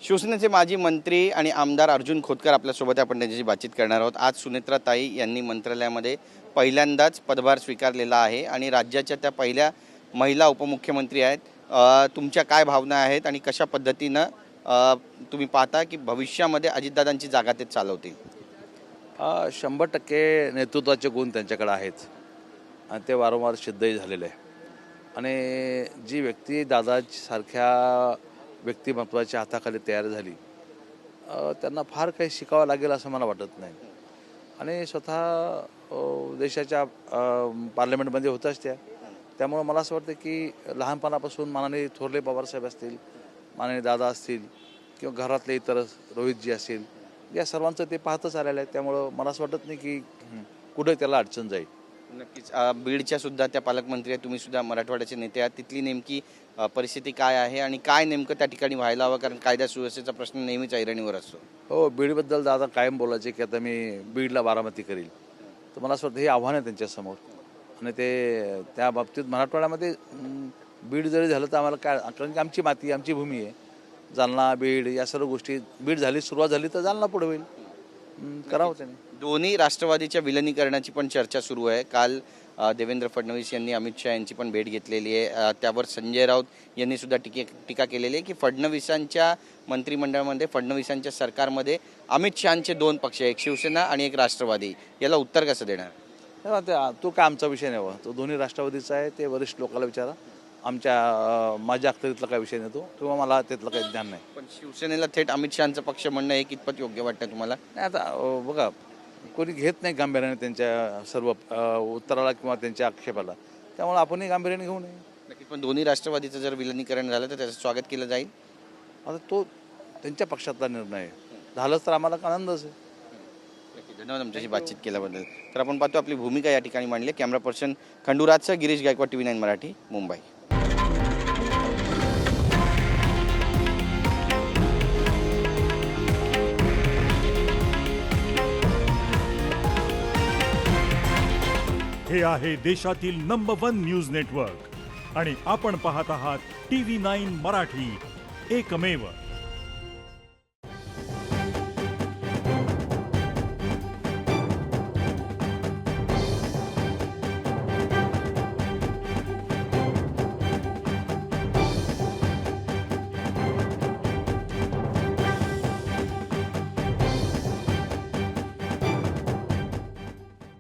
शिवसेनेचे माजी मंत्री आणि आमदार अर्जुन खोतकर आपल्यासोबत आपण त्यांच्याशी बातचीत करणार आहोत। आज सुनेत्राताई यांनी मंत्रालयामध्ये पहिल्यांदाच पदभार स्वीकारलेला आहे आणि राज्याच्या त्या पहिल्या महिला उपमुख्यमंत्री आहेत। तुमच्या काय भावना आहेत आणि कशा पद्धतीनं तुम्ही पाहता की भविष्यामध्ये अजितदादांची जागा ते चालवतील? 100% नेतृत्वाचे गुण त्यांच्याकडे आहेत आणि ते वारंवार सिद्धही झालेले आहे। आणि जी व्यक्ती दादासारख्या व्यक्तिमत्वाच्या हाताखाली तयार झाली, त्यांना फार काही शिकावं लागेल असं मला वाटत नाही। आणि स्वतः देशाच्या पार्लमेंटमध्ये होताच त्यामुळे मला असं वाटतं की लहानपणापासून माननीय थोरले पवारसाहेब असतील, माननीय दादा असतील किंवा घरातले इतर रोहितजी असतील, या सर्वांचं ते पाहतच आलेलं आहे। त्यामुळं मला असं वाटत नाही की कुठे त्याला अडचण जाईल। नक्कीच बीडच्या सुद्धा त्या पालकमंत्री आहेत, तुम्ही सुद्धा मराठवाड्याचे नेते आहात। तिथली नेमकी परिस्थिती काय आहे आणि काय नेमकं त्या ठिकाणी व्हायला हवं? कारण कायदा सुव्यवस्थेचा प्रश्न नेहमीच ऐरणीवर असतो। हो, बीडबद्दल दादा कायम बोलायचे की आता मी बीडला बारामती करील। तर मला असं वाटतं हे आव्हान आहे त्यांच्यासमोर आणि ते त्या बाबतीत मराठवाड्यामध्ये बीड जरी झालं तर आम्हाला काय, कारण की आमची माती, आमची भूमी आहे। जालना, बीड या सर्व गोष्टी, बीड झाली, सुरुवात झाली तर जालना पुढे होईल, करावं त्याने। दोन्ही राष्ट्रवादीच्या विलिनीकरणाची पण चर्चा सुरू आहे। काल देवेंद्र फडणवीस यांनी अमित शहा यांची पण भेट घेतलेली आहे। त्यावर संजय राऊत यांनी सुद्धा टीका केलेली आहे की फडणवीसांच्या मंत्रिमंडळामध्ये, फडणवीसांच्या सरकारमध्ये अमित शहांचे दोन पक्ष, एक शिवसेना आणि एक राष्ट्रवादी, याला उत्तर कसं देणार? तो काय आमचा विषय नाही, तो दोन्ही राष्ट्रवादीचा आहे, ते वरिष्ठ लोकांना विचारा। माझ्या अखत्यारीतला काय विषय नाही तो, किंवा मला त्यातलं काही ज्ञान नाही। पण शिवसेनेला थेट अमित शहांचं पक्ष म्हणणं हे कितपत योग्य वाटतं तुम्हाला? नाही, आता बघा, कोणी घेत नाही गांभीर्याने त्यांच्या सर्व उत्तराला किंवा त्यांच्या आक्षेपाला, त्यामुळे आपणही गांभीर्याने घेऊ नये। नक्की, पण दोन्ही राष्ट्रवादीचं जर विलिनीकरण झालं तर त्याचं स्वागत केलं जाईल? आता तो त्यांच्या पक्षातला निर्णय आहे, झालंच तर आम्हाला आनंदच आहे। धन्यवाद आमच्याशी बातचीत केल्याबद्दल। तर आपण पाहतो आपली भूमिका या ठिकाणी मांडली। कॅमेरा पर्सन खंडूराजचा गिरीश गायकवाड, TV9 मराठी, मुंबई। हे आहे देशातील नंबर 1 न्यूज नेटवर्क आणि आपण पाहत आहात TV9 मराठी, एकमेव।